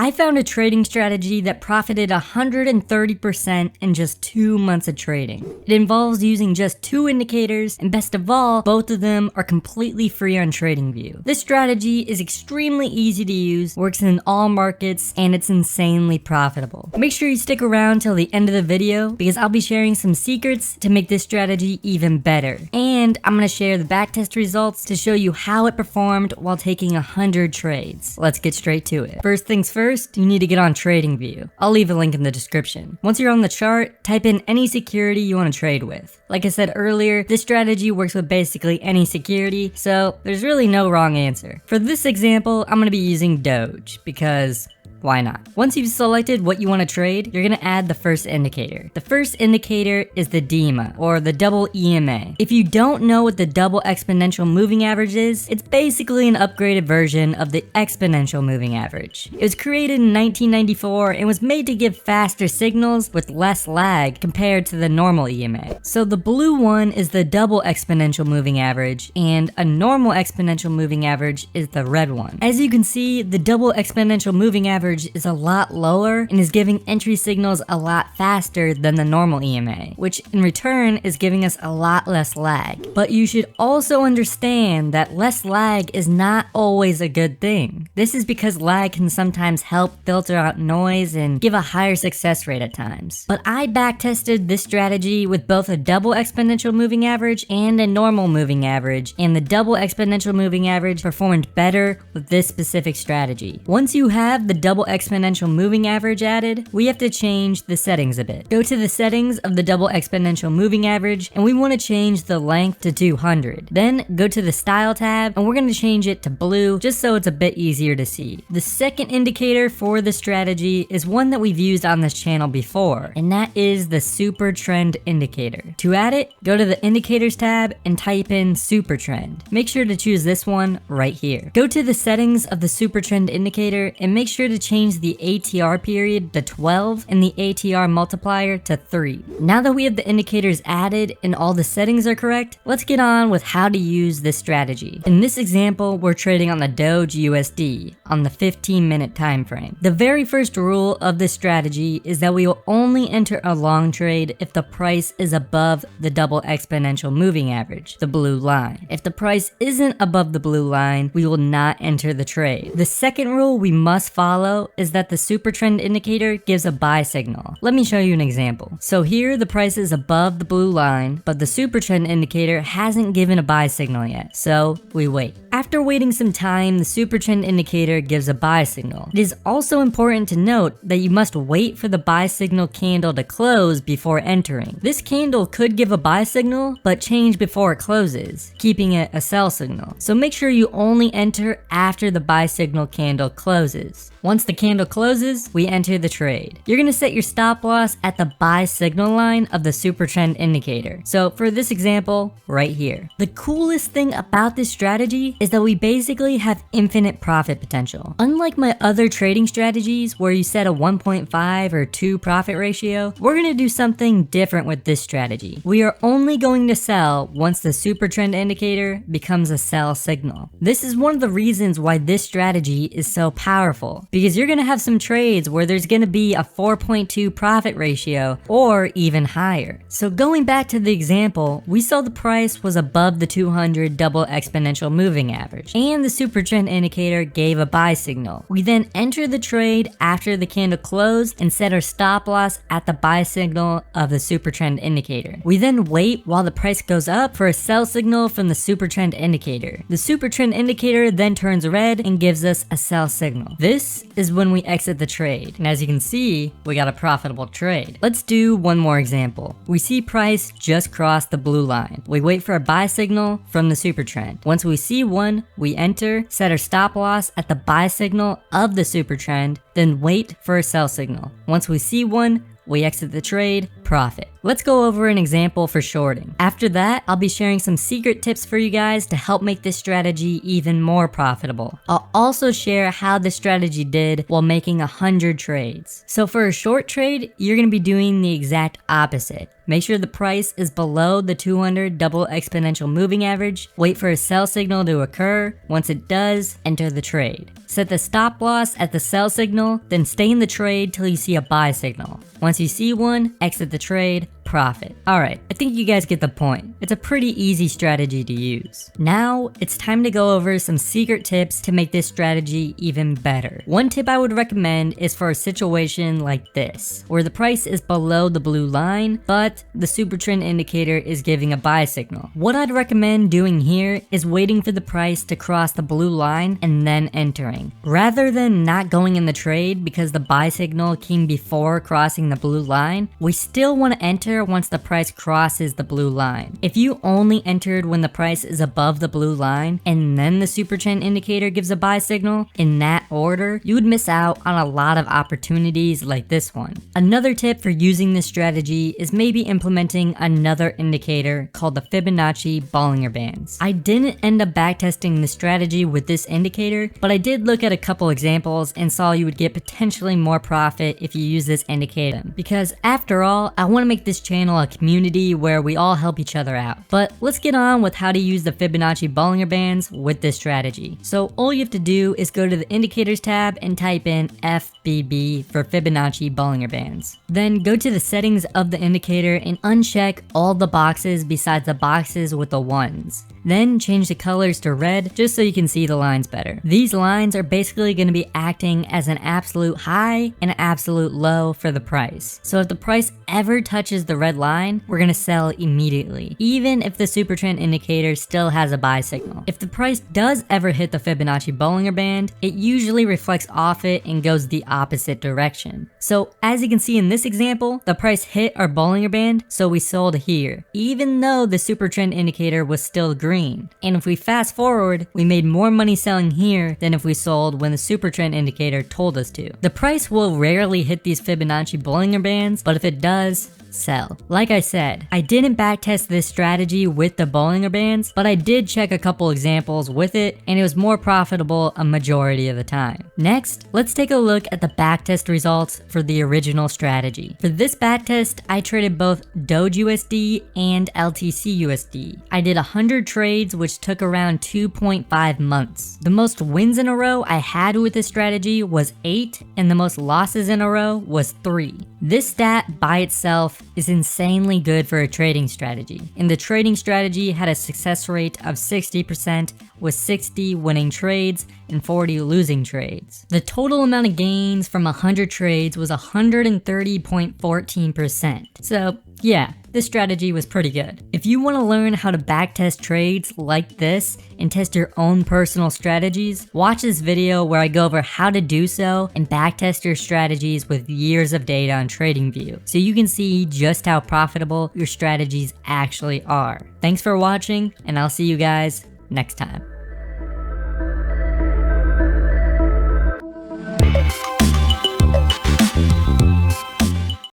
I found a trading strategy that profited 130% in just 2 months of trading. It involves using just 2 indicators, and best of all, both of them are completely free on TradingView. This strategy is extremely easy to use, works in all markets, and it's insanely profitable. Make sure you stick around till the end of the video because I'll be sharing some secrets to make this strategy even better. And I'm going to share the backtest results to show you how it performed while taking 100 trades. Let's get straight to it. First things first, you need to get on TradingView. I'll leave a link in the description. Once you're on the chart, type in any security you want to trade with. Like I said earlier, this strategy works with basically any security, so there's really no wrong answer. For this example, I'm going to be using Doge because why not? Once you've selected what you want to trade, you're going to add the first indicator. The first indicator is the DEMA, or the double EMA. If you don't know what the double exponential moving average is, it's basically an upgraded version of the exponential moving average. It was created in 1994 and was made to give faster signals with less lag compared to the normal EMA. So the blue one is the double exponential moving average, and a normal exponential moving average is the red one. As you can see, the double exponential moving average is a lot lower and is giving entry signals a lot faster than the normal EMA, which in return is giving us a lot less lag. But you should also understand that less lag is not always a good thing. This is because lag can sometimes help filter out noise and give a higher success rate at times. But I backtested this strategy with both a double exponential moving average and a normal moving average, and the double exponential moving average performed better with this specific strategy. Once you have the double exponential moving average added, we have to change the settings a bit. Go to the settings of the double exponential moving average, and we want to change the length to 200. Then go to the style tab, and we're going to change it to blue just so it's a bit easier to see. The second indicator for the strategy is one that we've used on this channel before, and that is the SuperT rend indicator. To add it, go to the indicators tab and type in SuperT rend. Make sure to choose this one right here. Go to the settings of the SuperT rend indicator and make sure to change the ATR period to 12 and the ATR multiplier to 3. Now that we have the indicators added and all the settings are correct, let's get on with how to use this strategy. In this example, we're trading on the Doge USD on the 15-minute time frame. The very first rule of this strategy is that we will only enter a long trade if the price is above the double exponential moving average, the blue line. If the price isn't above the blue line, we will not enter the trade. The second rule we must follow is that the SuperT rend indicator gives a buy signal. Let me show you an example. So here the price is above the blue line, but the SuperT rend indicator hasn't given a buy signal yet, so we wait. After waiting some time, the SuperT rend indicator gives a buy signal. It is also important to note that you must wait for the buy signal candle to close before entering. This candle could give a buy signal, but change before it closes, keeping it a sell signal. So make sure you only enter after the buy signal candle closes. Once the candle closes, we enter the trade. You're going to set your stop loss at the buy signal line of the SuperT rend indicator. So for this example, right here. The coolest thing about this strategy is that we basically have infinite profit potential. Unlike my other trading strategies where you set a 1.5 or 2 profit ratio, we're going to do something different with this strategy. We are only going to sell once the SuperT rend indicator becomes a sell signal. This is one of the reasons why this strategy is so powerful, because you're going to have some trades where there's going to be a 4.2 profit ratio or even higher. So going back to the example, we saw the price was above the 200 double exponential moving average, and the SuperT rend indicator gave a buy signal. We then enter the trade after the candle closed and set our stop loss at the buy signal of the SuperT rend indicator. We then wait while the price goes up for a sell signal from the SuperT rend indicator. The SuperT rend indicator then turns red and gives us a sell signal. This is when we exit the trade, and as you can see, we got a profitable trade. Let's do one more example. We see price just crossed the blue line. We wait for a buy signal from the SuperT rend. Once we see one, we enter, set our stop loss at the buy signal of the SuperT rend, then wait for a sell signal. Once we see one, we exit the trade, profit. Let's go over an example for shorting. After that, I'll be sharing some secret tips for you guys to help make this strategy even more profitable. I'll also share how the strategy did while making 100 trades. So for a short trade, you're going to be doing the exact opposite. Make sure the price is below the 200 double exponential moving average. Wait for a sell signal to occur. Once it does, enter the trade. Set the stop loss at the sell signal, then stay in the trade till you see a buy signal. Once you see one, exit the trade, profit. Alright, I think you guys get the point. It's a pretty easy strategy to use. Now, it's time to go over some secret tips to make this strategy even better. One tip I would recommend is for a situation like this, where the price is below the blue line, but the super trend indicator is giving a buy signal. What I'd recommend doing here is waiting for the price to cross the blue line and then entering. Rather than not going in the trade because the buy signal came before crossing the blue line, we still want to enter once the price crosses the blue line. If you only entered when the price is above the blue line and then the super trend indicator gives a buy signal in that order, you would miss out on a lot of opportunities like this one. Another tip for using this strategy is maybe implementing another indicator called the Fibonacci Bollinger Bands. I didn't end up backtesting the strategy with this indicator, but I did look at a couple examples and saw you would get potentially more profit if you use this indicator. Because after all, I want to make this channel a community where we all help each other out. But let's get on with how to use the Fibonacci Bollinger Bands with this strategy. So all you have to do is go to the indicators tab and type in FBB for Fibonacci Bollinger Bands. Then go to the settings of the indicator and uncheck all the boxes besides the boxes with the ones. Then change the colors to red just so you can see the lines better. These lines are basically going to be acting as an absolute high and an absolute low for the price. So if the price ever touches the red line, we're going to sell immediately, even if the super trend indicator still has a buy signal. If the price does ever hit the Fibonacci Bollinger Band, it usually reflects off it and goes the opposite direction. So as you can see in this example, the price hit our Bollinger Band, so we sold here, even though the super trend indicator was still green. And if we fast forward, we made more money selling here than if we sold when the super trend indicator told us to. The price will rarely hit these Fibonacci Bollinger Bands, but if it does, sell. Like I said, I didn't backtest this strategy with the Bollinger Bands, but I did check a couple examples with it, and it was more profitable a majority of the time. Next, let's take a look at the backtest results for the original strategy. For this backtest, I traded both Doge USD and LTC USD. I did 100 trades, which took around 2.5 months. The most wins in a row I had with this strategy was 8, and the most losses in a row was 3. This stat by itself is insanely good for a trading strategy, and the trading strategy had a success rate of 60% with 60 winning trades and 40 losing trades. The total amount of gains from 100 trades was 130.14%. So yeah, this strategy was pretty good. If you want to learn how to backtest trades like this and test your own personal strategies, watch this video where I go over how to do so and backtest your strategies with years of data on TradingView, so you can see just how profitable your strategies actually are. Thanks for watching, and I'll see you guys next time.